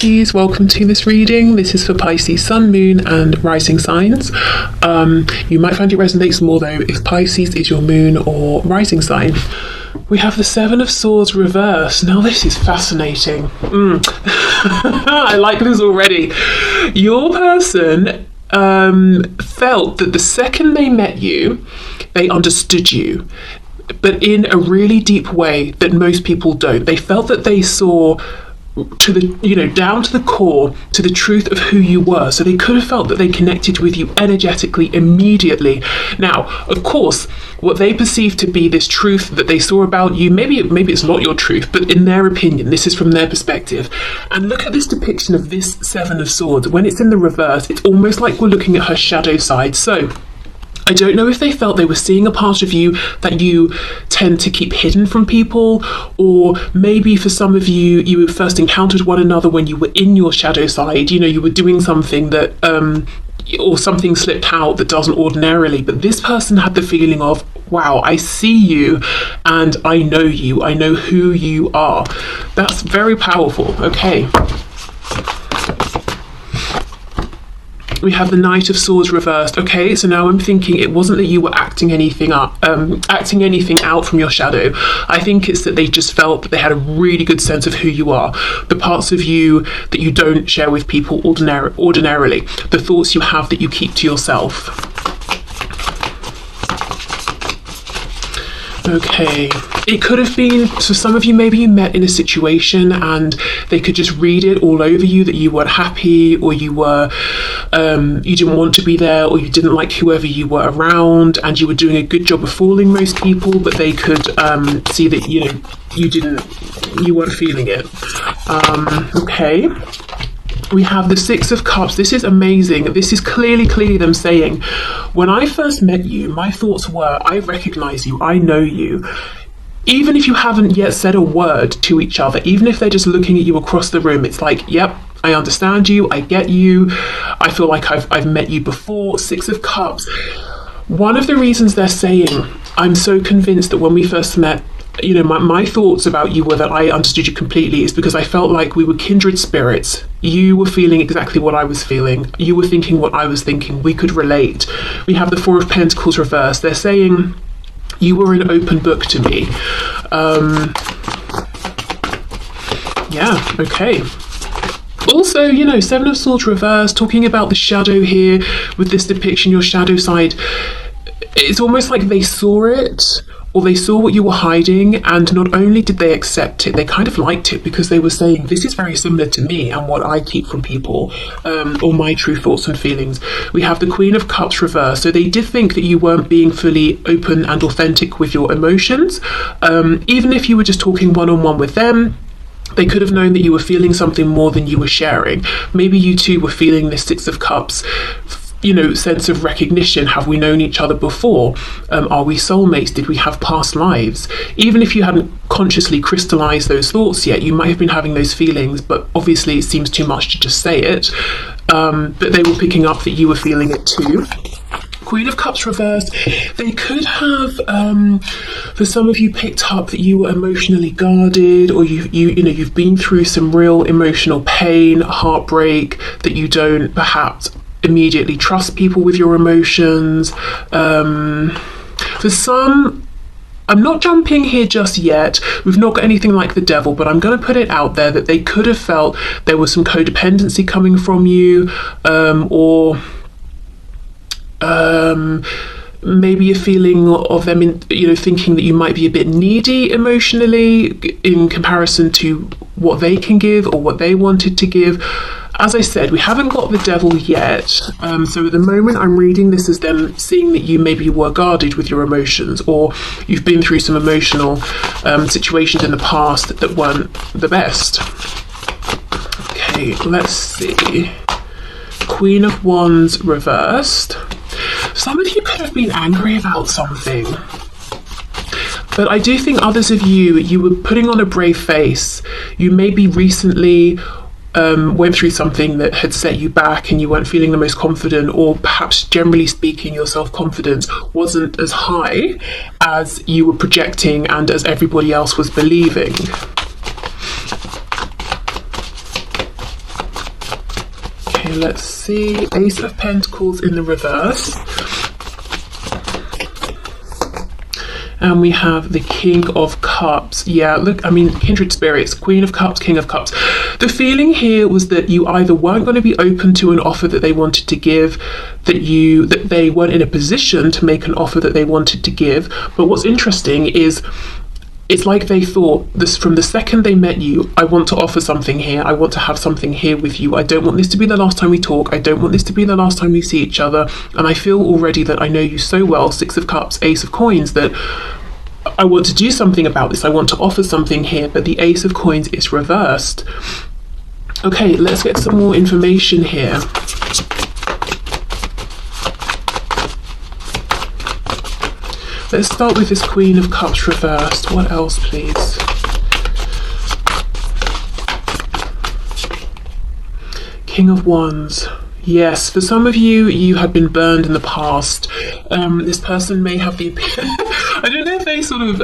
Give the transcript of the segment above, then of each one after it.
Pisces, welcome to this reading. This is for Pisces Sun, Moon and Rising signs. You might find it resonates more though if Pisces is your moon or rising sign. We have the Seven of Swords reversed. Now this is fascinating. I like this already. Your person felt that the second they met you, they understood you, but in a really deep way that most people don't. They felt that they saw to the, down to the core, to the truth of who you were. So they could have felt that they connected with you energetically immediately. Now, of course, what they perceive to be this truth that they saw about you, maybe it's not your truth, but in their opinion, this is from their perspective. And look at this depiction of this Seven of Swords. When it's in the reverse, it's almost like we're looking at her shadow side. So I don't know if they felt they were seeing a part of you that you tend to keep hidden from people, or maybe for some of you, you first encountered one another when you were in your shadow side. You were doing something that, or something slipped out that doesn't ordinarily. But this person had the feeling of, wow, I see you and I know you. I know who you are. That's very powerful. Okay. We have the Knight of Swords reversed. Okay, so now I'm thinking it wasn't that you were acting anything out from your shadow. I think it's that they just felt that they had a really good sense of who you are, the parts of you that you don't share with people ordinarily, the thoughts you have that you keep to yourself. Okay, it could have been, so some of you, maybe you met in a situation and they could just read it all over you that you weren't happy, or you didn't want to be there, or you didn't like whoever you were around, and you were doing a good job of fooling most people, but they could see that, you weren't feeling it. Okay. We have the Six of Cups. This is amazing. This is clearly them saying, when I first met you, my thoughts were, I recognize you, I know you. Even if you haven't yet said a word to each other, even if they're just looking at you across the room, it's like, yep, I understand you, I get you, I feel like I've met you before. Six of Cups. One of the reasons they're saying, I'm so convinced that when we first met, my thoughts about you were that I understood you completely, is because I felt like we were kindred spirits. You were feeling exactly what I was feeling. You were thinking what I was thinking. We could relate. We have the Four of Pentacles reversed. They're saying you were an open book to me. Yeah, okay. Also, Seven of Swords reversed, talking about the shadow here with this depiction, your shadow side. It's almost like they saw it, or they saw what you were hiding, and not only did they accept it, they kind of liked it, because they were saying, this is very similar to me and what I keep from people, or my true thoughts and feelings. We have the Queen of Cups reversed. So they did think that you weren't being fully open and authentic with your emotions. Even if you were just talking one-on-one with them, they could have known that you were feeling something more than you were sharing. Maybe you too were feeling this Six of Cups, sense of recognition. Have we known each other before? Are we soulmates? Did we have past lives? Even if you hadn't consciously crystallized those thoughts yet, you might have been having those feelings, but obviously it seems too much to just say it. But they were picking up that you were feeling it too. Queen of Cups reversed. They could have, for some of you, picked up that you were emotionally guarded, or you've been through some real emotional pain, heartbreak, that you don't perhaps immediately trust people with your emotions. For some, I'm not jumping here just yet, we've not got anything like the devil, but I'm going to put it out there that they could have felt there was some codependency coming from you, or maybe a feeling of them thinking that you might be a bit needy emotionally in comparison to what they can give or what they wanted to give. As I said, we haven't got the devil yet, so at the moment I'm reading this as them seeing that you maybe were guarded with your emotions, or you've been through some emotional situations in the past that weren't the best. Okay, let's see. Queen of Wands reversed. Some of you could have been angry about something, but I do think others of you were putting on a brave face. You maybe recently went through something that had set you back and you weren't feeling the most confident, or perhaps generally speaking your self-confidence wasn't as high as you were projecting and as everybody else was believing. Okay, let's see. Ace of Pentacles in the reverse. And we have the King of Cups. Yeah, look, I mean, kindred spirits, Queen of Cups, King of Cups. The feeling here was that you either weren't going to be open to an offer that they wanted to give, that they weren't in a position to make an offer that they wanted to give. But what's interesting is it's like they thought this from the second they met you, I want to offer something here. I want to have something here with you. I don't want this to be the last time we talk. I don't want this to be the last time we see each other. And I feel already that I know you so well, Six of Cups, Ace of Coins, that I want to do something about this. I want to offer something here, but the Ace of Coins is reversed. Okay, let's get some more information here. Let's start with this Queen of Cups reversed. What else, please? King of Wands. Yes, for some of you, you had been burned in the past. This person may have the I don't know if they sort of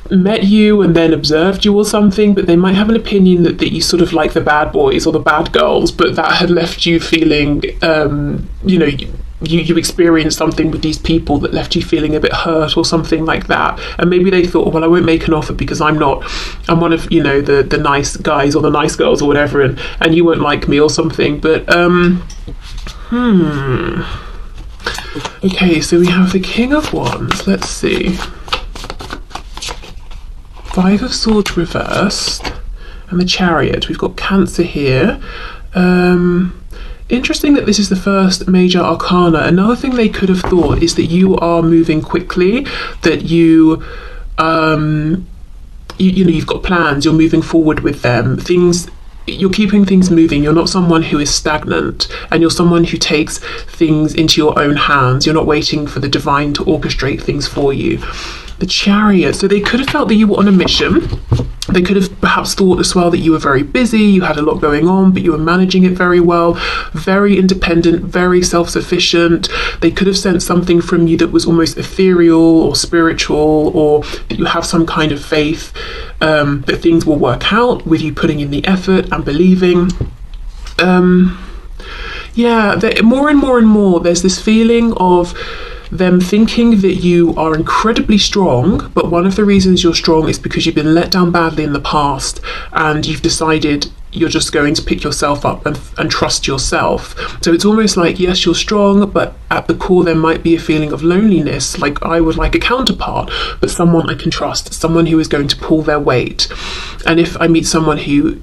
met you and then observed you or something, but they might have an opinion that you sort of like the bad boys or the bad girls, but that had left you feeling, you know, you experienced something with these people that left you feeling a bit hurt or something like that. And maybe they thought, well, I won't make an offer because I'm one of, you know, the nice guys or the nice girls or whatever, and you won't like me or something. But okay, so we have the King of Wands. Let's see. Five of Swords reversed and the Chariot. We've got Cancer here. Interesting that this is the first major arcana. Another thing they could have thought is that you are moving quickly, that you know, you've got plans, you're moving forward with them, you're keeping things moving. You're not someone who is stagnant, and you're someone who takes things into your own hands. You're not waiting for the divine to orchestrate things for you. The Chariot. So they could have felt that you were on a mission. They could have perhaps thought as well that you were very busy, you had a lot going on, but you were managing it very well, very independent, very self-sufficient. They could have sensed something from you that was almost ethereal or spiritual, or that you have some kind of faith that things will work out with you putting in the effort and believing. Yeah, more and more and more, there's this feeling of them thinking that you are incredibly strong, but one of the reasons you're strong is because you've been let down badly in the past, and you've decided you're just going to pick yourself up and trust yourself. So it's almost like, yes, you're strong, but at the core there might be a feeling of loneliness, like I would like a counterpart, but someone I can trust, someone who is going to pull their weight. And if I meet someone who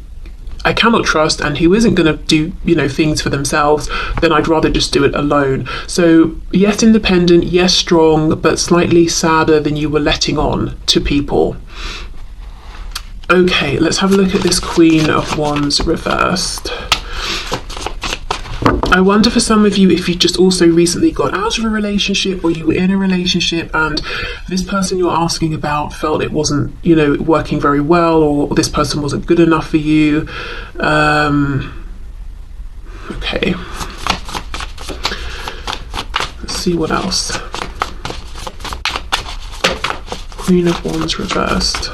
I cannot trust and who isn't going to do, you know, things for themselves, then I'd rather just do it alone. So yes, independent, yes, strong, but slightly sadder than you were letting on to people. Okay, let's have a look at this Queen of Wands reversed. I wonder for some of you if you just also recently got out of a relationship, or you were in a relationship and this person you're asking about felt it wasn't, you know, working very well, or this person wasn't good enough for you. Okay. Let's see what else. Queen of Wands reversed.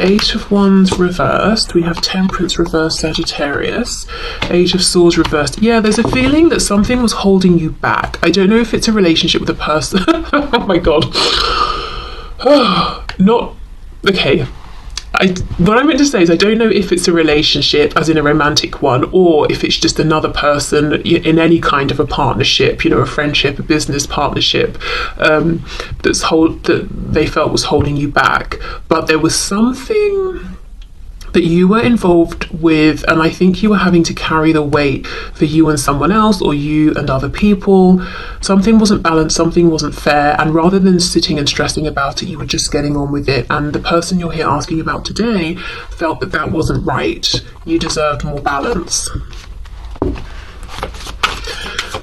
Eight of Wands reversed. We have Temperance reversed, Sagittarius. Eight of Swords reversed. Yeah, there's a feeling that something was holding you back. I don't know if it's a relationship with a person. Oh my god. Not okay. What I meant to say is I don't know if it's a relationship as in a romantic one, or if it's just another person in any kind of a partnership, you know, a friendship, a business partnership, that they felt was holding you back. But there was something that you were involved with, and I think you were having to carry the weight for you and someone else, or you and other people. Something wasn't balanced, something wasn't fair, and rather than sitting and stressing about it, you were just getting on with it. And the person you're here asking about today felt that that wasn't right. You deserved more balance.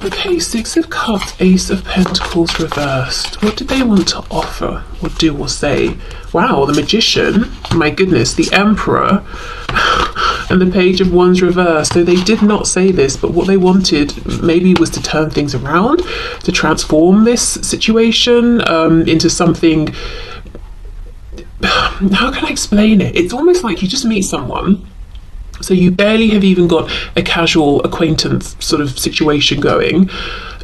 Okay, Six of Cups, Ace of Pentacles reversed. What did they want to offer, or do, or say? Wow, the Magician, my goodness, the Emperor, and the Page of Wands reversed. So they did not say this, but what they wanted maybe was to turn things around, to transform this situation into something. How can I explain it? It's almost like you just meet someone, So you barely have even got a casual acquaintance sort of situation going.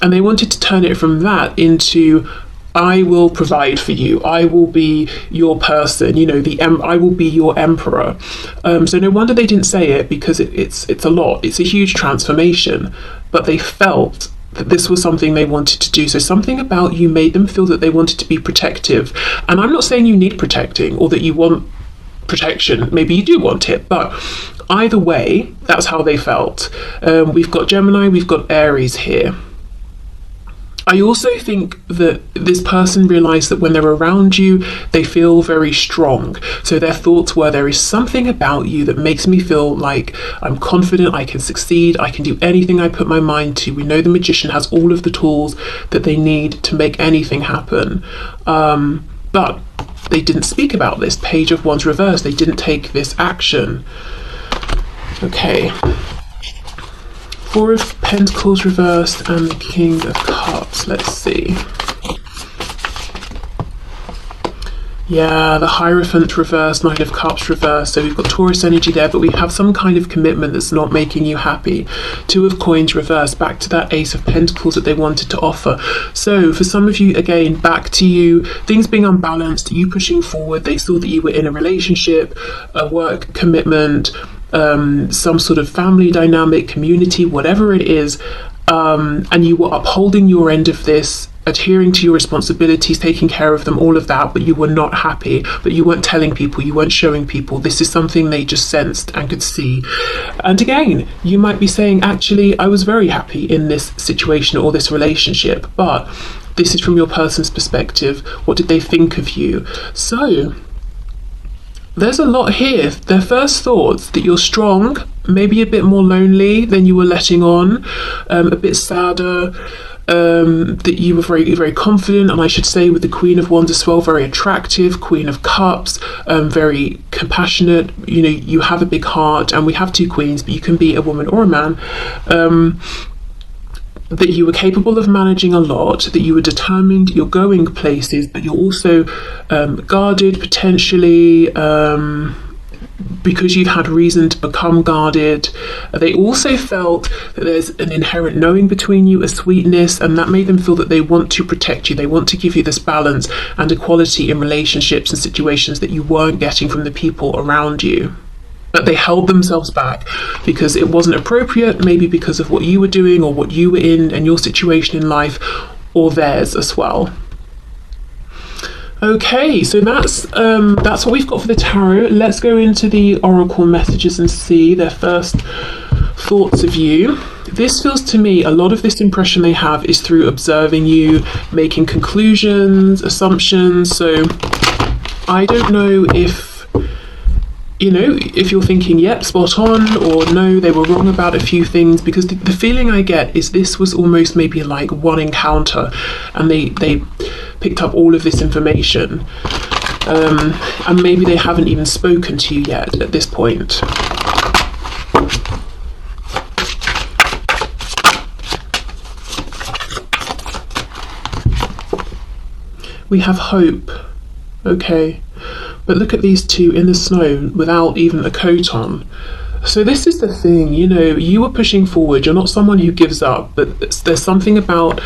And they wanted to turn it from that into, I will provide for you. I will be your person. You know, I will be your emperor. So no wonder they didn't say it, because it's a lot. It's a huge transformation. But they felt that this was something they wanted to do. So something about you made them feel that they wanted to be protective. And I'm not saying you need protecting or that you want protection. Maybe you do want it, but either way, that's how they felt. We've got Gemini, we've got Aries here. I also think that this person realised that when they're around you, they feel very strong. So their thoughts were, there is something about you that makes me feel like I'm confident, I can succeed, I can do anything I put my mind to. We know the magician has all of the tools that they need to make anything happen. But they didn't speak about this. Page of Wands reversed. They didn't take this action. Okay. Four of Pentacles reversed and the King of Cups. Let's see. Yeah, the Hierophant reversed, Knight of Cups reversed. So we've got Taurus energy there, but we have some kind of commitment that's not making you happy. Two of Coins reversed, back to that Ace of Pentacles that they wanted to offer. So for some of you, again, back to you, things being unbalanced, you pushing forward. They saw that you were in a relationship, a work commitment, some sort of family dynamic, community, whatever it is, and you were upholding your end of this, adhering to your responsibilities, taking care of them, all of that, but you were not happy, but you weren't telling people, you weren't showing people. This is something they just sensed and could see. And again, you might be saying, actually, I was very happy in this situation or this relationship, but this is from your person's perspective. What did they think of you? So there's a lot here. Their first thoughts that you're strong, maybe a bit more lonely than you were letting on, a bit sadder, that you were very, very confident, and I should say with the Queen of Wands as well, very attractive, Queen of Cups, very compassionate, you know, you have a big heart, and we have two queens, but you can be a woman or a man, that you were capable of managing a lot, that you were determined, you're going places, but you're also guarded potentially, because you've had reason to become guarded. They also felt that there's an inherent knowing between you, a sweetness, and that made them feel that they want to protect you. They want to give you this balance and equality in relationships and situations that you weren't getting from the people around you. But they held themselves back because it wasn't appropriate, maybe because of what you were doing or what you were in and your situation in life, or theirs as well. Okay, so that's what we've got for the tarot. Let's go into the oracle messages and see their first thoughts of you. This feels to me, a lot of this impression they have is through observing you, making conclusions, assumptions. So I don't know if, you know, if you're thinking, yep, spot on, or no, they were wrong about a few things, because the feeling I get is this was almost maybe like one encounter, and they picked up all of this information, and maybe they haven't even spoken to you yet at this point. We have hope, okay, but look at these two in the snow without even a coat on. So this is the thing, you know, you were pushing forward, you're not someone who gives up, but there's something about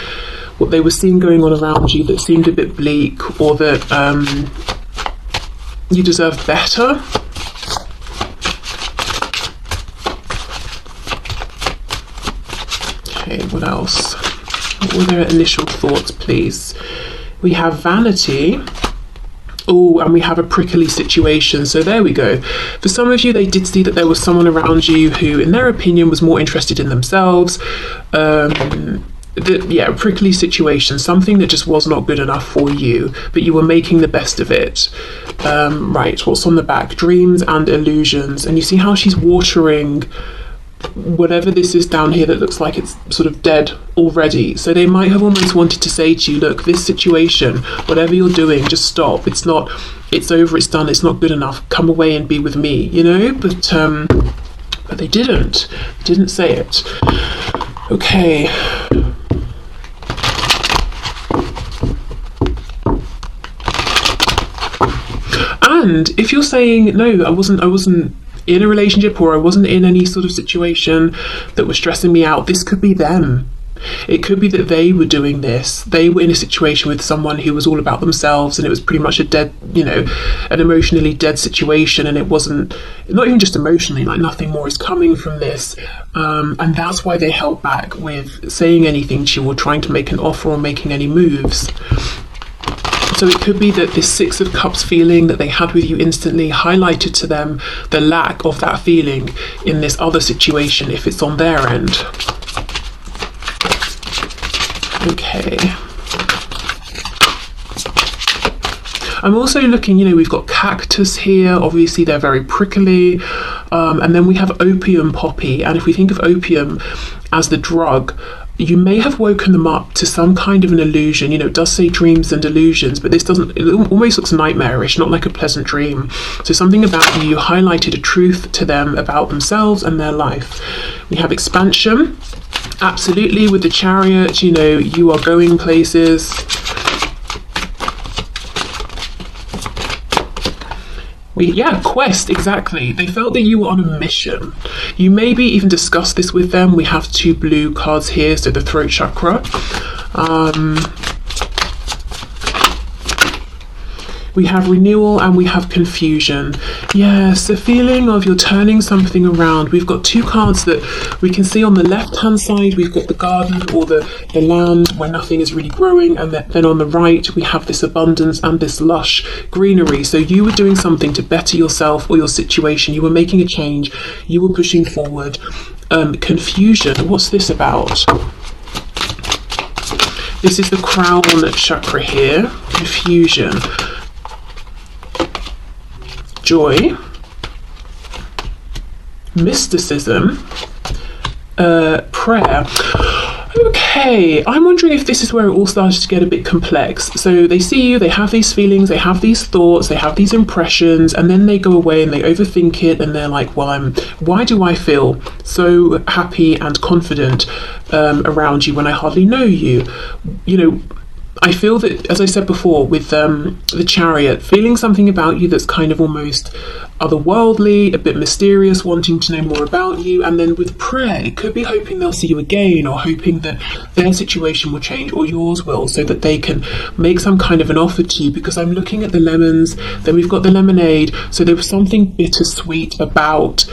what they were seeing going on around you that seemed a bit bleak, or that you deserve better. Okay, what else? What were their initial thoughts, please? We have vanity. Oh, and we have a prickly situation. So there we go. For some of you, they did see that there was someone around you who, in their opinion, was more interested in themselves. Yeah, prickly situation, something that just was not good enough for you, but you were making the best of it. Right, what's on the back? Dreams and illusions. And you see how she's watering whatever this is down here that looks like it's sort of dead already. So they might have almost wanted to say to you, look, this situation, whatever you're doing, just stop. It's not, it's over, it's done, it's not good enough. Come away and be with me, you know? But they didn't say it. Okay. And if you're saying, no, I wasn't in a relationship or I wasn't in any sort of situation that was stressing me out. This could be them. It could be that they were doing this. They were in a situation with someone who was all about themselves, and it was pretty much a dead, an emotionally dead situation. And it wasn't, not even just emotionally, like nothing more is coming from this. And that's why they held back with saying anything to you or trying to make an offer or making any moves. So it could be that this Six of Cups feeling that they had with you instantly highlighted to them the lack of that feeling in this other situation if it's on their end. Okay. I'm also looking, we've got cactus here. Obviously, they're very prickly. And then we have opium poppy. And if we think of opium as the drug, you may have woken them up to some kind of an illusion. It does say dreams and illusions, but this doesn't, it almost looks nightmarish, not like a pleasant dream. So something about you highlighted a truth to them about themselves and their life. We have expansion. Absolutely, with the Chariot, you are going places. Quest, exactly. They felt that you were on a mission. You maybe even discussed this with them. We have 2 blue cards here, so the throat chakra. We have renewal and we have confusion. Yes, the feeling of you're turning something around. We've got 2 cards that we can see on the left-hand side. We've got the garden or the land where nothing is really growing. And then on the right, we have this abundance and this lush greenery. So you were doing something to better yourself or your situation. You were making a change. You were pushing forward. Confusion, what's this about? This is the crown chakra here. Confusion. Joy, mysticism, prayer. Okay, I'm wondering if this is where it all started to get a bit complex. So they see you, they have these feelings, they have these thoughts, they have these impressions, and then they go away and they overthink it, and they're like, well, why do I feel so happy and confident around you when I hardly know you? I feel that, as I said before, with the Chariot, feeling something about you that's kind of almost otherworldly, a bit mysterious, wanting to know more about you. And then with prayer, it could be hoping they'll see you again, or hoping that their situation will change or yours will, so that they can make some kind of an offer to you. Because I'm looking at the lemons, then we've got the lemonade. So there was something bittersweet about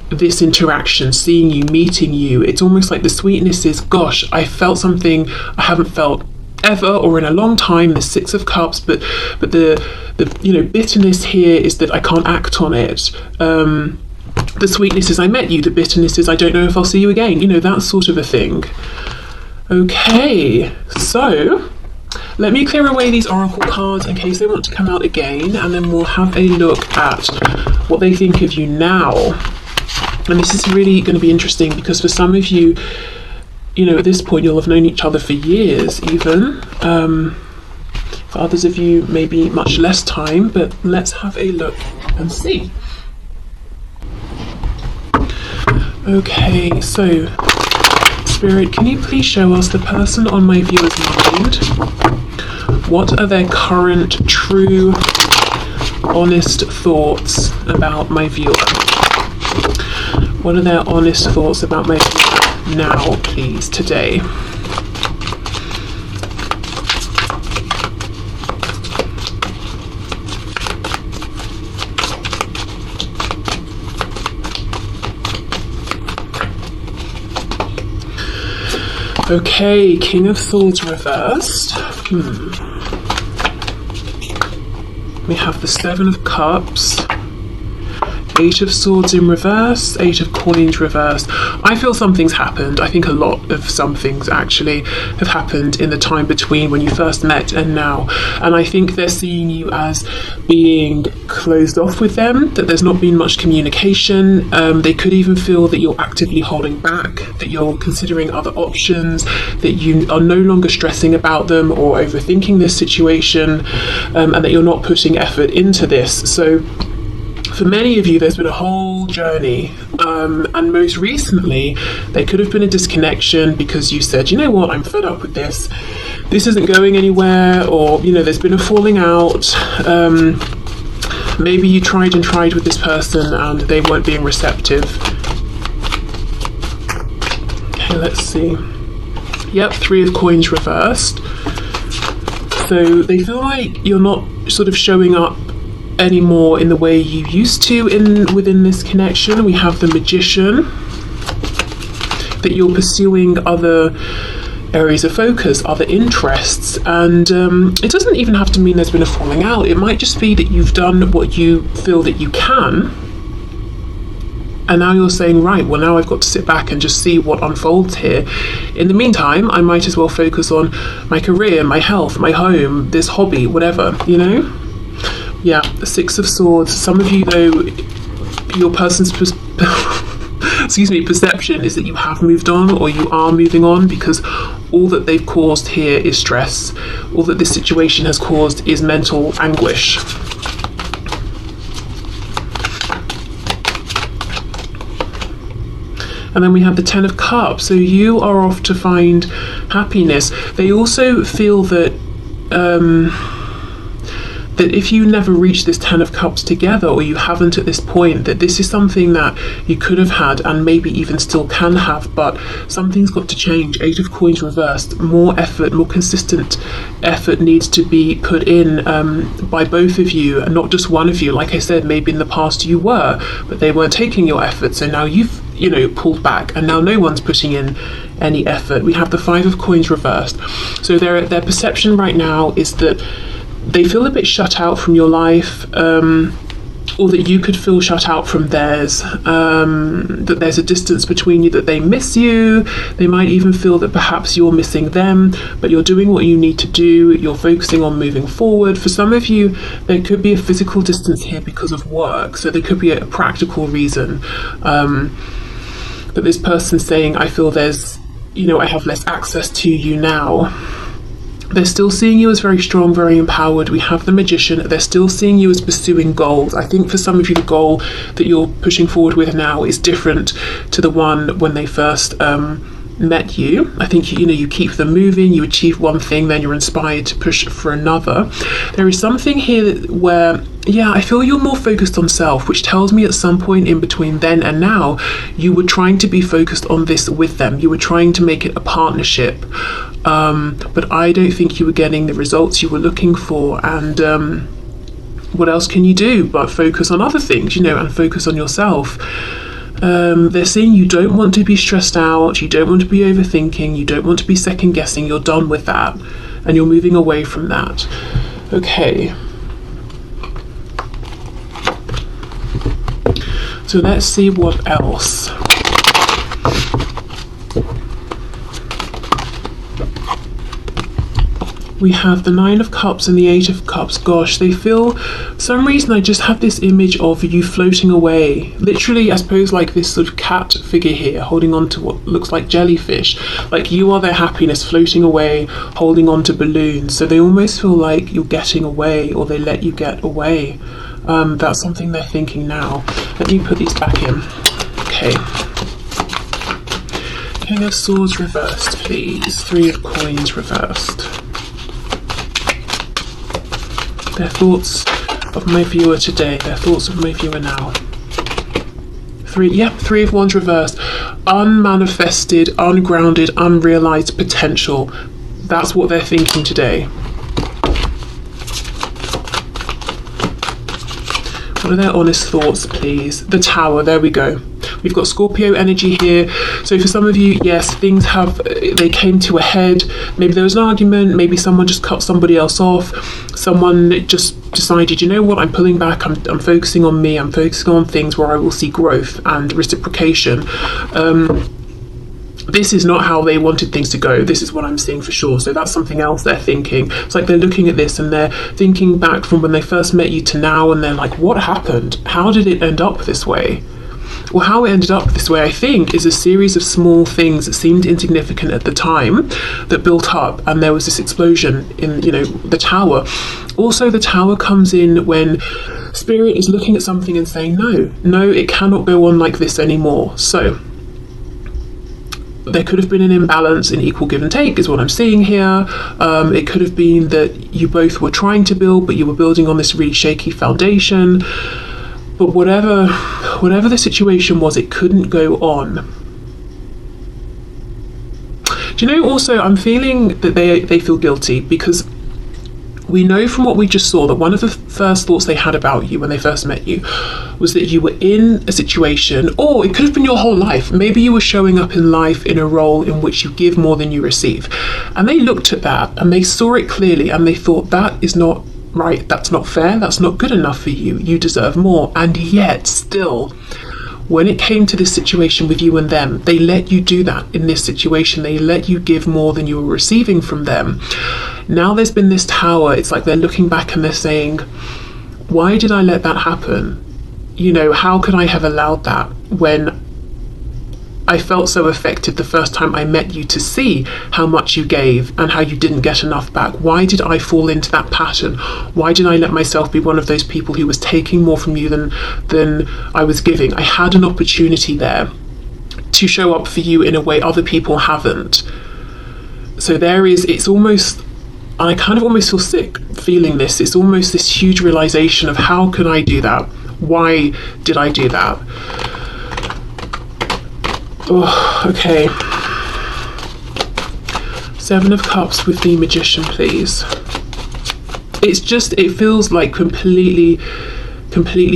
this interaction, seeing you, meeting you. It's almost like the sweetness is, gosh, I felt something I haven't felt ever or in a long time, the Six of Cups, but the bitterness here is that I can't act on it. The sweetness is I met you, the bitterness is I don't know if I'll see you again, that sort of a thing. Okay, so let me clear away these oracle cards in case they want to come out again, and then we'll have a look at what they think of you now. And this is really going to be interesting because for some of you, at this point you'll have known each other for years even. For others of you, maybe much less time, but let's have a look and see. Okay, so Spirit, can you please show us the person on my viewer's mind? What are their current, true, honest thoughts about my viewer? What are their honest thoughts about my viewer now, please, today? Okay, King of Swords reversed. We have the Seven of Cups. Eight of Swords in reverse, Eight of Coins reversed. I feel something's happened. I think a lot of some things actually have happened in the time between when you first met and now. And I think they're seeing you as being closed off with them, that there's not been much communication. They could even feel that you're actively holding back, that you're considering other options, that you are no longer stressing about them or overthinking this situation, and that you're not putting effort into this. So for many of you, there's been a whole journey, and most recently, there could have been a disconnection because you said, you know what, I'm fed up with this. This isn't going anywhere, or, there's been a falling out. Maybe you tried and tried with this person and they weren't being receptive. Okay, let's see. Yep, 3 of coins reversed. So they feel like you're not sort of showing up anymore in the way you used to within this connection. We have the Magician, that you're pursuing other areas of focus, other interests, and it doesn't even have to mean there's been a falling out. It might just be that you've done what you feel that you can, and now you're saying, right, well, now I've got to sit back and just see what unfolds here. In the meantime, I might as well focus on my career, my health, my home, this hobby, whatever, you know? Yeah, the 6 of Swords. Some of you, though, your person's perception is that you have moved on, or you are moving on, because all that they've caused here is stress. All that this situation has caused is mental anguish. And then we have the 10 of Cups. So you are off to find happiness. They also feel that that if you never reach this 10 of Cups together, or you haven't at this point, that this is something that you could have had and maybe even still can have, but something's got to change. 8 of Coins reversed. More effort, more consistent effort needs to be put in by both of you, and not just one of you. Like I said, maybe in the past you were, but they weren't taking your effort, so now you've pulled back, and now no one's putting in any effort. We have the 5 of Coins reversed. So their perception right now is that they feel a bit shut out from your life, or that you could feel shut out from theirs, that there's a distance between you, that they miss you. They might even feel that perhaps you're missing them, but you're doing what you need to do. You're focusing on moving forward. For some of you, there could be a physical distance here because of work, so there could be a practical reason that this person's saying, I feel there's, I have less access to you now. They're still seeing you as very strong, very empowered. We have the Magician. They're still seeing you as pursuing goals. I think for some of you, the goal that you're pushing forward with now is different to the one when they first met you. I think you keep them moving. You achieve one thing, then you're inspired to push for another. There is something here where, I feel you're more focused on self, which tells me at some point in between then and now, you were trying to be focused on this with them. You were trying to make it a partnership. But I don't think you were getting the results you were looking for. And what else can you do but focus on other things, and focus on yourself? They're saying you don't want to be stressed out, you don't want to be overthinking, you don't want to be second guessing. You're done with that, and you're moving away from that. Okay. So let's see what else. We have the 9 of Cups and the 8 of Cups. Gosh, they feel, for some reason I just have this image of you floating away. Literally, I suppose, like this sort of cat figure here, holding on to what looks like jellyfish. Like you are their happiness, floating away, holding on to balloons. So they almost feel like you're getting away, or they let you get away. That's something they're thinking now. Let me put these back in. Okay. King of Swords reversed, please. 3 of Coins reversed. Their thoughts of my viewer today, their thoughts of my viewer now. 3 of Wands reversed. Unmanifested, ungrounded, unrealized potential. That's what they're thinking today. What are their honest thoughts, please? The Tower, there we go. We've got Scorpio energy here. So for some of you, yes, things they came to a head. Maybe there was an argument, maybe someone just cut somebody else off. Someone just decided, you know what, I'm pulling back, I'm focusing on me, I'm focusing on things where I will see growth and reciprocation. This is not how they wanted things to go. This is what I'm seeing for sure. So that's something else they're thinking. It's like they're looking at this and they're thinking back from when they first met you to now, and they're like, what happened? How did it end up this way? Well, how it ended up this way, I think, is a series of small things that seemed insignificant at the time that built up, and there was this explosion in, the Tower. Also, the Tower comes in when Spirit is looking at something and saying, no, it cannot go on like this anymore. So there could have been an imbalance in equal give and take, is what I'm seeing here. It could have been that you both were trying to build, but you were building on this really shaky foundation. But whatever the situation was, it couldn't go on. Do you know, also, I'm feeling that they feel guilty, because we know from what we just saw that one of the first thoughts they had about you when they first met you was that you were in a situation, or it could have been your whole life. Maybe you were showing up in life in a role in which you give more than you receive. And they looked at that and they saw it clearly and they thought, that is not right, that's not fair, that's not good enough for you, you deserve more. And yet still, when it came to this situation with you and them, they let you do that in this situation. They let you give more than you were receiving from them. Now there's been this tower. It's like they're looking back and they're saying, why did I let that happen? You know, how could I have allowed that when I felt so affected the first time I met you to see how much you gave and how you didn't get enough back? Why did I fall into that pattern? Why did I let myself be one of those people who was taking more from you than I was giving? I had an opportunity there to show up for you in a way other people haven't. So it's almost, I kind of almost feel sick feeling this. It's almost this huge realization of, how could I do that? Why did I do that? Oh, okay. 7 of Cups with the Magician, please. It feels like completely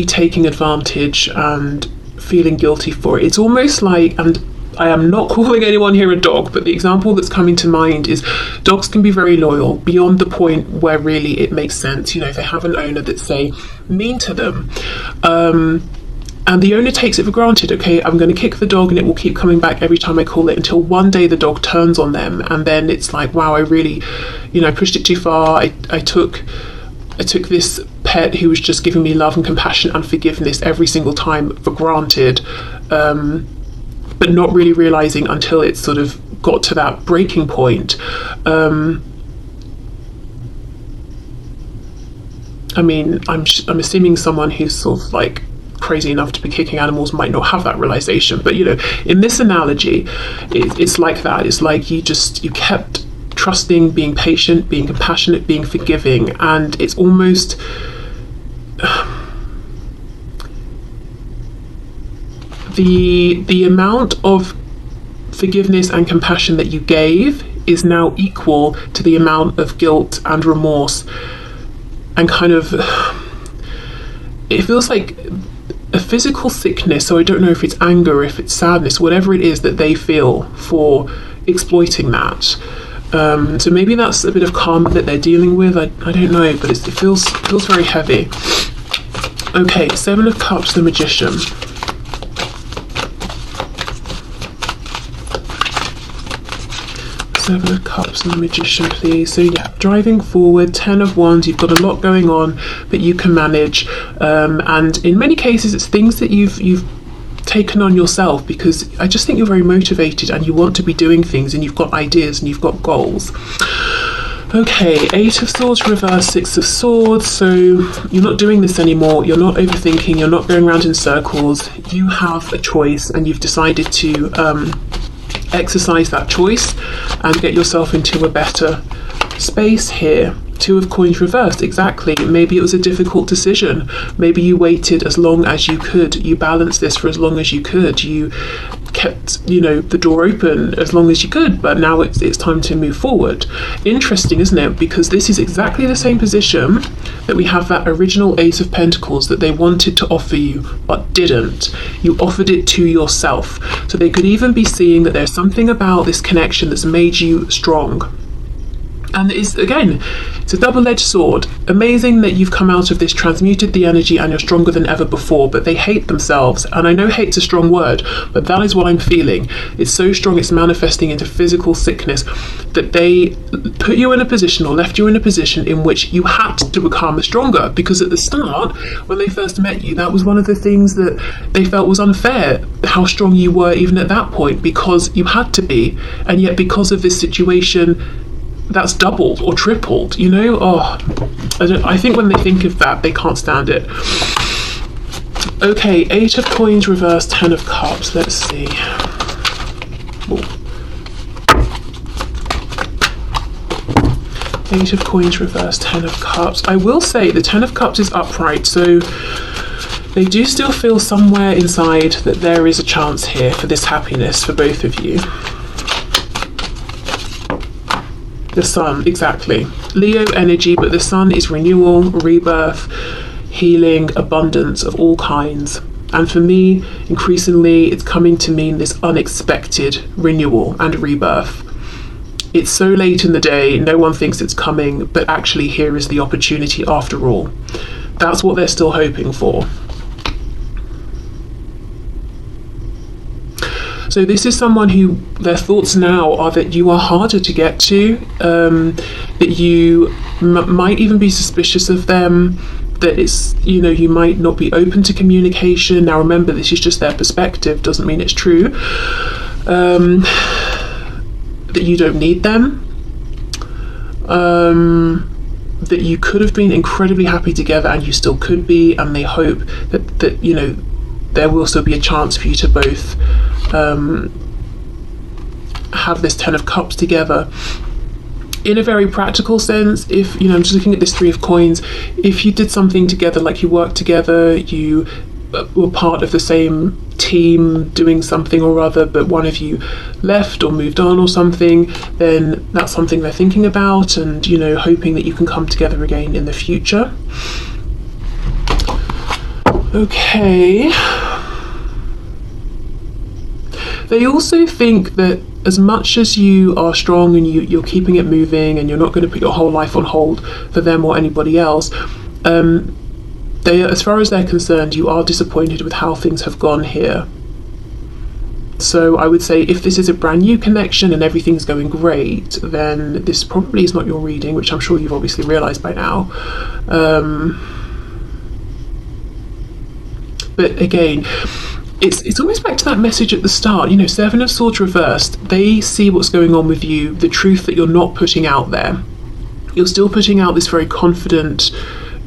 taking advantage and feeling guilty for it. It's almost like, and I am not calling anyone here a dog, but the example that's coming to mind is dogs can be very loyal beyond the point where really it makes sense. You know, if they have an owner that's, say, mean to them, and the owner takes it for granted. Okay, I'm going to kick the dog and it will keep coming back every time I call it, until one day the dog turns on them, and then it's like, wow, I really, I pushed it too far. I took this pet who was just giving me love and compassion and forgiveness every single time for granted, but not really realizing until it sort of got to that breaking point. I mean, I'm assuming someone who's sort of like crazy enough to be kicking animals might not have that realization, but in this analogy, it's like that. It's like you kept trusting, being patient, being compassionate, being forgiving, and it's almost the amount of forgiveness and compassion that you gave is now equal to the amount of guilt and remorse, and kind of, it feels like a physical sickness. So I don't know if it's anger, if it's sadness, whatever it is that they feel for exploiting that. So maybe that's a bit of karma that they're dealing with. I don't know, but it feels very heavy. Okay, 7 of Cups, the Magician. Seven of Cups and the Magician, please. So yeah, driving forward. 10 of Wands, you've got a lot going on, but you can manage. And in many cases, it's things that you've taken on yourself, because I just think you're very motivated and you want to be doing things, and you've got ideas and you've got goals. Okay, 8 of Swords reverse, 6 of Swords. So you're not doing this anymore. You're not overthinking. You're not going around in circles. You have a choice, and you've decided to exercise that choice and get yourself into a better space here. 2 of Coins reversed, exactly. Maybe it was a difficult decision. Maybe you waited as long as you could. You balanced this for as long as you could. You kept, the door open as long as you could, but now it's time to move forward. Interesting, isn't it? Because this is exactly the same position that we have that original Ace of Pentacles that they wanted to offer you, but didn't. You offered it to yourself. So they could even be seeing that there's something about this connection that's made you strong. And it's a double-edged sword. Amazing that you've come out of this, transmuted the energy, and you're stronger than ever before, but they hate themselves. And I know hate's a strong word, but that is what I'm feeling. It's so strong, it's manifesting into physical sickness, that they put you in a position, or left you in a position, in which you had to become stronger. Because at the start, when they first met you, that was one of the things that they felt was unfair, how strong you were even at that point, because you had to be. And yet because of this situation, that's doubled or tripled, I think when they think of that, they can't stand it. Okay, 8 of Coins reversed, 10 of Cups. Let's see. Eight of Coins reversed, Ten of Cups. I will say the Ten of Cups is upright, so they do still feel somewhere inside that there is a chance here for this happiness for both of you. The Sun, exactly. Leo energy, but the Sun is renewal, rebirth, healing, abundance of all kinds. And for me, increasingly, it's coming to mean this unexpected renewal and rebirth. It's so late in the day, no one thinks it's coming, but actually here is the opportunity after all. That's what they're still hoping for. So this is someone who their thoughts now are that you are harder to get to, that you might even be suspicious of them, that it's, you know, you might not be open to communication. Now remember, this is just their perspective, doesn't mean it's true. That you don't need them. That you could have been incredibly happy together and you still could be, and they hope that you know, there will still be a chance for you to both have this Ten of Cups together. In a very practical sense, if, you know, I'm just looking at this Three of Coins, if you did something together, like you worked together, you were part of the same team doing something or other, but one of you left or moved on or something, then that's something they're thinking about and, you know, hoping that you can come together again in the future. Okay. They also think that as much as you are strong and you're keeping it moving and you're not going to put your whole life on hold for them or anybody else, they, as far as they're concerned, you are disappointed with how things have gone here. So I would say if this is a brand new connection and everything's going great, then this probably is not your reading, which I'm sure you've obviously realised by now. But again, it's almost back to that message at the start, you know, Seven of Swords reversed. They see what's going on with you, the truth that you're not putting out there. You're still putting out this very confident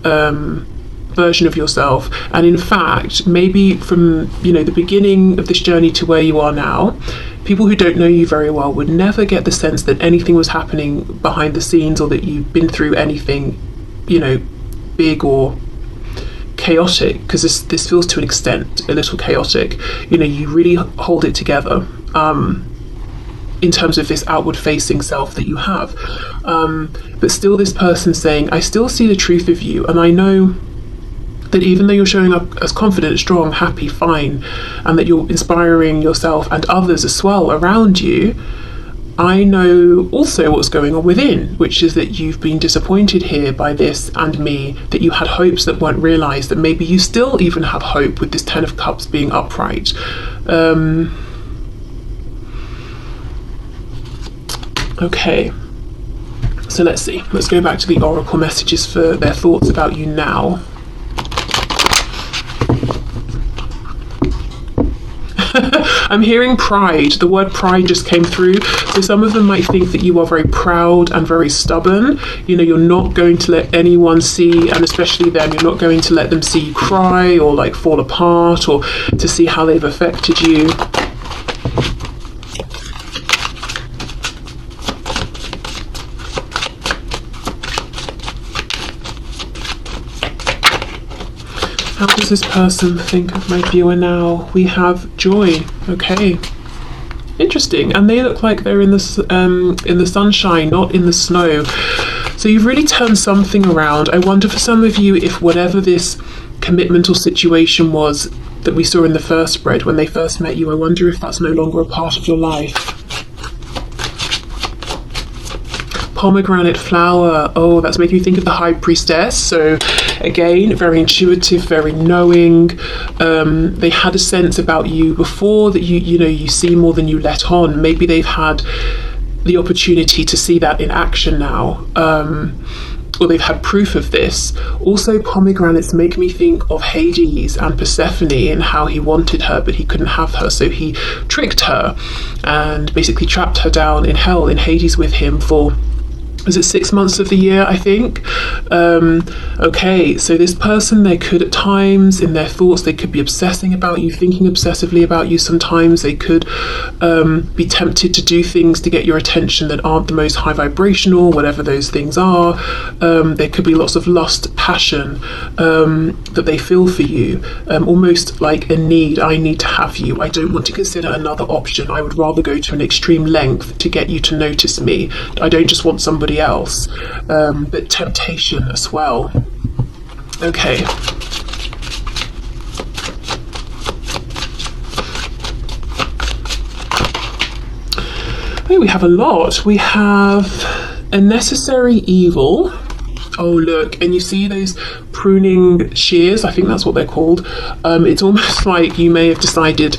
version of yourself, and in fact, maybe from, you know, the beginning of this journey to where you are now, people who don't know you very well would never get the sense that anything was happening behind the scenes or that you've been through anything, you know, big or chaotic, because this feels to an extent a little chaotic. You know, you really hold it together in terms of this outward facing self that you have, but still this person saying, I still see the truth of you, and I know that even though you're showing up as confident, strong, happy, fine, and that you're inspiring yourself and others as well around you, I know also what's going on within, which is that you've been disappointed here by this and me, that you had hopes that weren't realised, that maybe you still even have hope with this Ten of Cups being upright. Okay, so let's see. Let's go back to the Oracle messages for their thoughts about you now. I'm hearing pride. The word pride just came through. So some of them might think that you are very proud and very stubborn. You know, you're not going to let anyone see, and especially them, you're not going to let them see you cry or like fall apart or to see how they've affected you. How does this person think of my viewer now? We have joy. Okay, interesting. And they look like they're in the sunshine, not in the snow. So you've really turned something around. I wonder for some of you if whatever this commitment or situation was that we saw in the first spread when they first met you, I wonder if that's no longer a part of your life. Pomegranate flower. Oh, that's making me think of the High Priestess. So again, very intuitive, very knowing. They had a sense about you before that you know, you see more than you let on. Maybe they've had the opportunity to see that in action now, or they've had proof of this. Also, pomegranates make me think of Hades and Persephone and how he wanted her but he couldn't have her, so he tricked her and basically trapped her down in hell in Hades with him for is it 6 months of the year, I think? Okay, so this person, they could at times, in their thoughts, they could be obsessing about you, thinking obsessively about you. Sometimes they could be tempted to do things to get your attention that aren't the most high vibrational, whatever those things are. There could be lots of lust, passion that they feel for you, almost like a need. I need to have you. I don't want to consider another option. I would rather go to an extreme length to get you to notice me. I don't just want somebody else, but temptation as well. Okay. Oh, we have a lot. We have a necessary evil. Oh, look, and you see those pruning shears? I think that's what they're called. It's almost like you may have decided,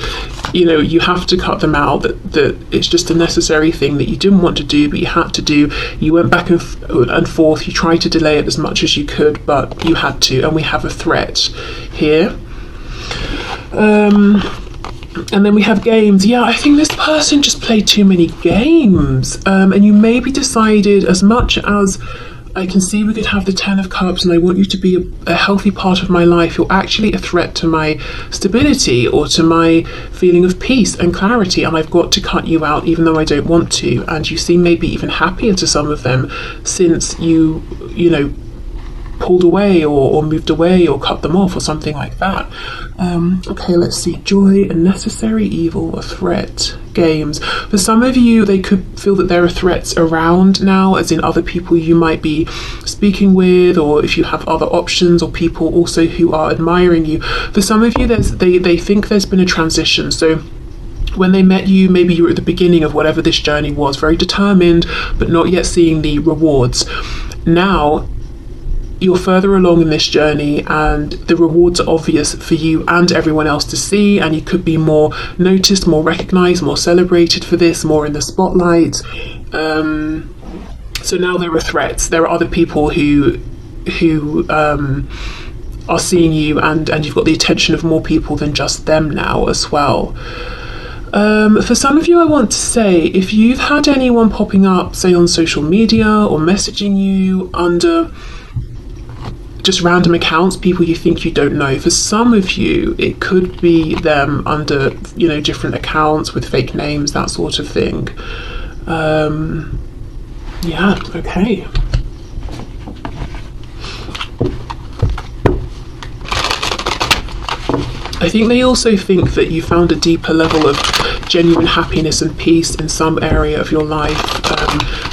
you know, you have to cut them out, that it's just a necessary thing that you didn't want to do, but you had to do. You went back and forth, you tried to delay it as much as you could, but you had to, and we have a threat here. And then we have games. Yeah, I think this person just played too many games, and you maybe decided, as much as I can see we could have the 10 of Cups and I want you to be a healthy part of my life, you're actually a threat to my stability or to my feeling of peace and clarity, and I've got to cut you out even though I don't want to. And you seem maybe even happier to some of them since you know, pulled away or moved away or cut them off or something like that. Okay, let's see. Joy, a necessary evil, a threat, games. For some of you, they could feel that there are threats around now, as in other people you might be speaking with, or if you have other options, or people also who are admiring you. For some of you, they think there's been a transition. So when they met you, maybe you were at the beginning of whatever this journey was, very determined, but not yet seeing the rewards. Now, you're further along in this journey and the rewards are obvious for you and everyone else to see, and you could be more noticed, more recognized, more celebrated for this, more in the spotlight. So now there are threats. There are other people who are seeing you, and you've got the attention of more people than just them now as well. For some of you, I want to say, if you've had anyone popping up, say on social media or messaging you under just random accounts, people you think you don't know, for some of you it could be them under, you know, different accounts with fake names, that sort of thing. Yeah, okay. I think they also think that you found a deeper level of genuine happiness and peace in some area of your life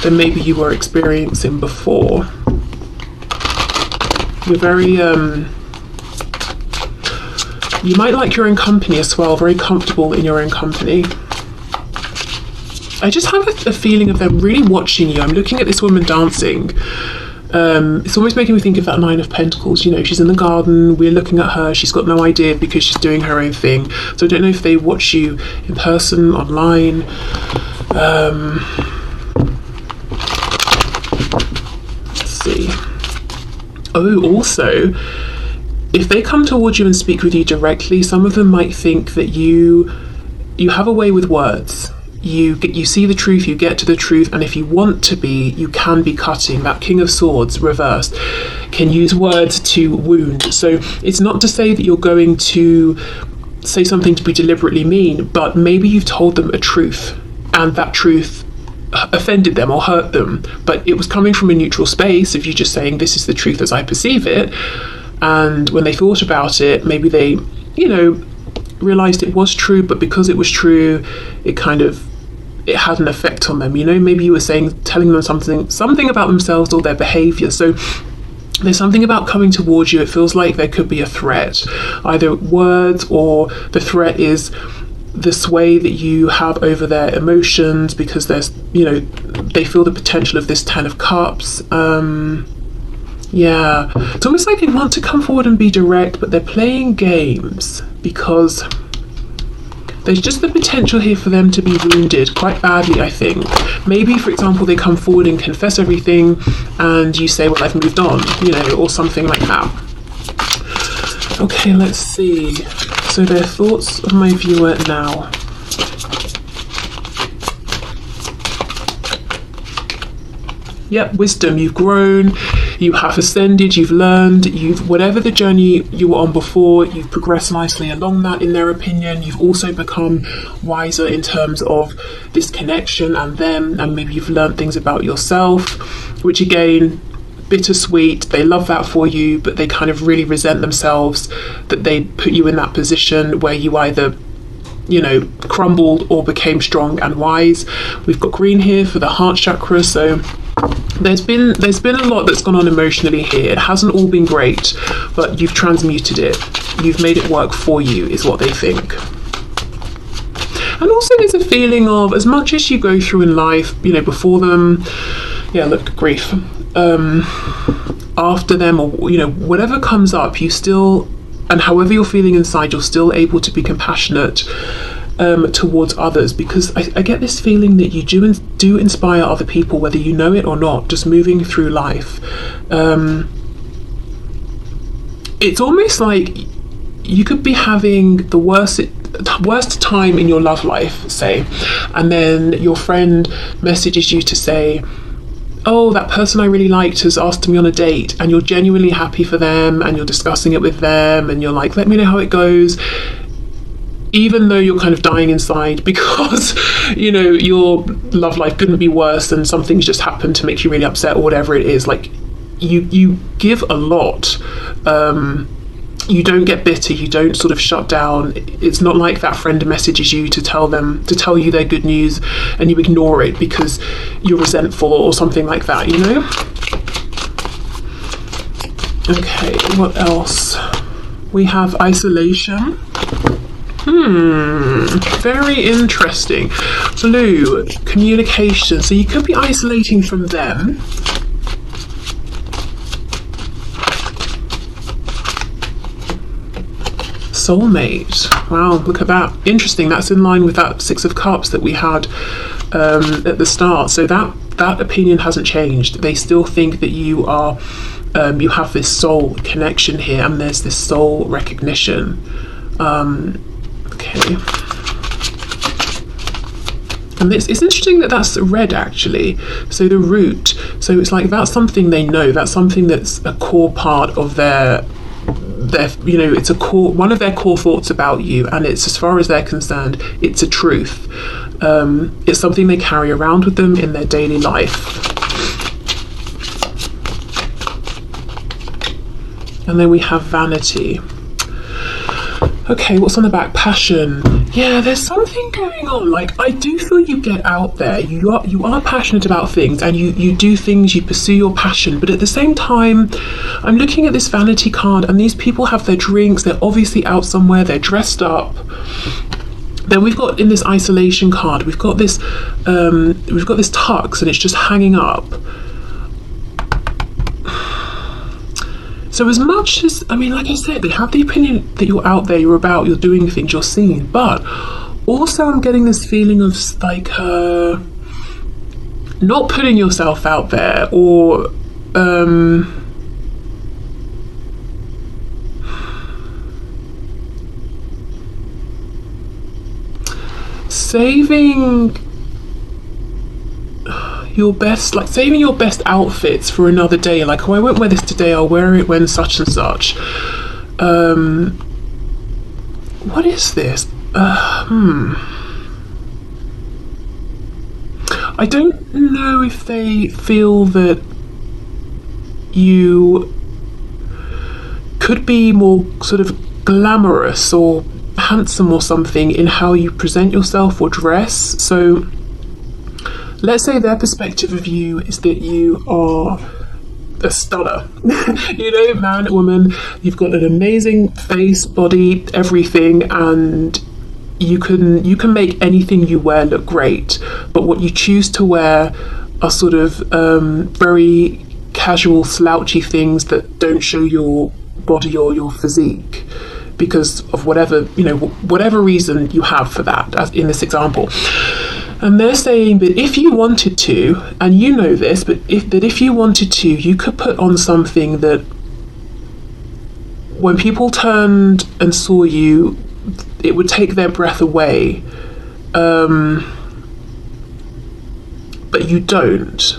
than maybe you were experiencing before. You're very, you might like your own company as well, very comfortable in your own company. I just have a feeling of them really watching you. I'm looking at this woman dancing. It's almost making me think of that 9 of Pentacles. You know, she's in the garden, we're looking at her, she's got no idea because she's doing her own thing. So I don't know if they watch you in person, online. Let's see. Oh, also, if they come towards you and speak with you directly, some of them might think that you have a way with words. You see the truth, you get to the truth, and if you want to be, you can be cutting. That King of Swords reversed can use words to wound. So it's not to say that you're going to say something to be deliberately mean, but maybe you've told them a truth, and that truth offended them or hurt them, but it was coming from a neutral space of you just saying, this is the truth as I perceive it. And when they thought about it, maybe they, you know, realized it was true, but because it was true, it had an effect on them. You know, maybe you were telling them something about themselves or their behavior. So there's something about coming towards you. It feels like there could be a threat, either words, or the threat is the sway that you have over their emotions, because there's, you know, they feel the potential of this 10 of Cups. Yeah, it's almost like they want to come forward and be direct, but they're playing games because there's just the potential here for them to be wounded quite badly, I think. Maybe, for example, they come forward and confess everything and you say, well, I've moved on, you know, or something like that. Okay, let's see. So their thoughts of my viewer now. Yep, wisdom. You've grown, you have ascended, you've learned, whatever the journey you were on before, you've progressed nicely along that in their opinion. You've also become wiser in terms of this connection and them, and maybe you've learned things about yourself, which again, bittersweet. They love that for you, but they kind of really resent themselves that they put you in that position where you either crumbled or became strong and wise. We've got green here for the heart chakra, so there's been a lot that's gone on emotionally here. It hasn't all been great, but you've transmuted it. You've made it work for you, is what they think. And also there's a feeling of, as much as you go through in life, before them, grief, after them, or whatever comes up, you still, and however you're feeling inside, you're still able to be compassionate towards others, because I get this feeling that you do inspire other people, whether you know it or not, just moving through life. It's almost like you could be having the worst time in your love life, say, and then your friend messages you to say, oh, that person I really liked has asked me on a date, and you're genuinely happy for them and you're discussing it with them and you're like, let me know how it goes, even though you're kind of dying inside because your love life couldn't be worse and something's just happened to make you really upset or whatever it is. Like, you give a lot. You don't get bitter, you don't sort of shut down. It's not like that friend messages you to tell you their good news and you ignore it because you're resentful or something like that, Okay, what else? We have isolation. Very interesting. Blue, communication. So you could be isolating from them. Soulmate. Wow, look at that. Interesting. That's in line with that Six of Cups that we had at the start. So that opinion hasn't changed. They still think that you are you have this soul connection here, and there's this soul recognition. Okay. And it's interesting that that's red, actually. So the root. So it's like that's something they know. That's something that's a core part of their it's a core, one of their core thoughts about you, and it's, as far as they're concerned, it's a truth. It's something they carry around with them in their daily life. And then we have vanity. Okay, what's on the back? Passion. Yeah, there's something going on. Like, I do feel you get out there. You are passionate about things, and you do things, you pursue your passion. But at the same time, I'm looking at this vanity card, and these people have their drinks. They're obviously out somewhere. They're dressed up. Then we've got in this isolation card, we've got this tux, and it's just hanging up. So as much as, like I said, they have the opinion that you're out there, you're about, you're doing things, you're seen, but also I'm getting this feeling of like not putting yourself out there, or saving your best outfits for another day. Like, oh, I won't wear this today, I'll wear it when such and such. What is this? I don't know if they feel that you could be more sort of glamorous or handsome or something in how you present yourself or dress. So let's say their perspective of you is that you are a stunner. Man, woman, you've got an amazing face, body, everything, and you can make anything you wear look great. But what you choose to wear are sort of very casual, slouchy things that don't show your body or your physique because of whatever reason you have for that, as in this example. And they're saying that if you wanted to, and you know this, but if you wanted to, you could put on something that when people turned and saw you, it would take their breath away. But you don't.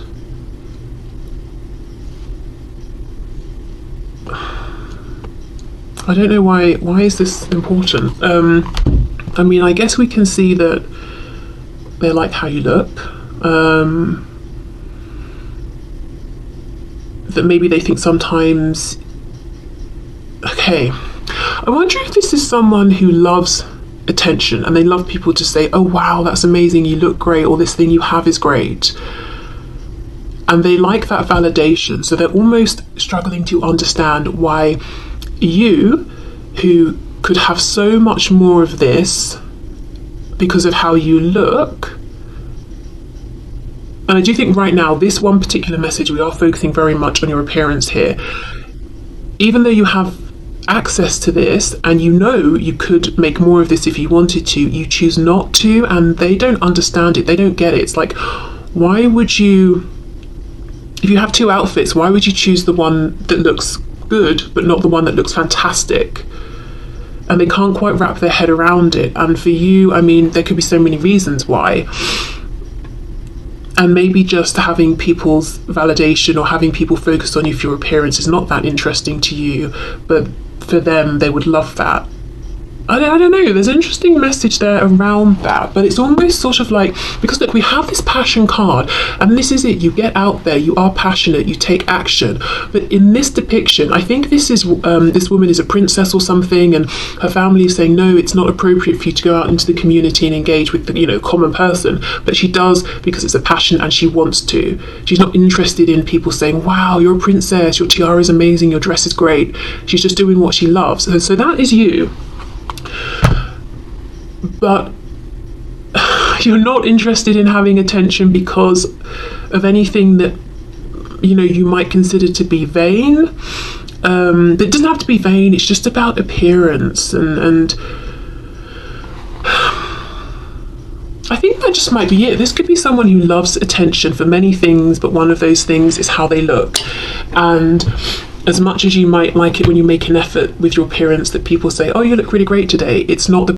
I don't know why is this important. I mean, I guess we can see that they like how you look, that maybe they think sometimes, okay, I wonder if this is someone who loves attention and they love people to say, oh wow, that's amazing, you look great, or this thing you have is great. And they like that validation, so they're almost struggling to understand why you, who could have so much more of this because of how you look. And I do think right now, this one particular message, we are focusing very much on your appearance here. Even though you have access to this and you know you could make more of this if you wanted to, you choose not to, and they don't understand it, they don't get it. It's like, why would you, if you have two outfits, why would you choose the one that looks good but not the one that looks fantastic? And they can't quite wrap their head around it. And for you, I mean, there could be so many reasons why. And maybe just having people's validation or having people focus on you for your appearance is not that interesting to you, but for them, they would love that. I don't know, there's an interesting message there around that, but it's almost sort of like, because look, we have this passion card, and this is it, you get out there, you are passionate, you take action. But in this depiction, I think this is this woman is a princess or something, and her family is saying, no, it's not appropriate for you to go out into the community and engage with the, you know, common person. But she does because it's a passion and she wants to. She's not interested in people saying, wow, you're a princess, your tiara is amazing, your dress is great. She's just doing what she loves. And so that is you. But you're not interested in having attention because of anything that, you know, you might consider to be vain. It doesn't have to be vain, it's just about appearance, and I think that just might be it. This could be someone who loves attention for many things, but one of those things is how they look. And as much as you might like it when you make an effort with your appearance that people say, oh, you look really great today, it's not the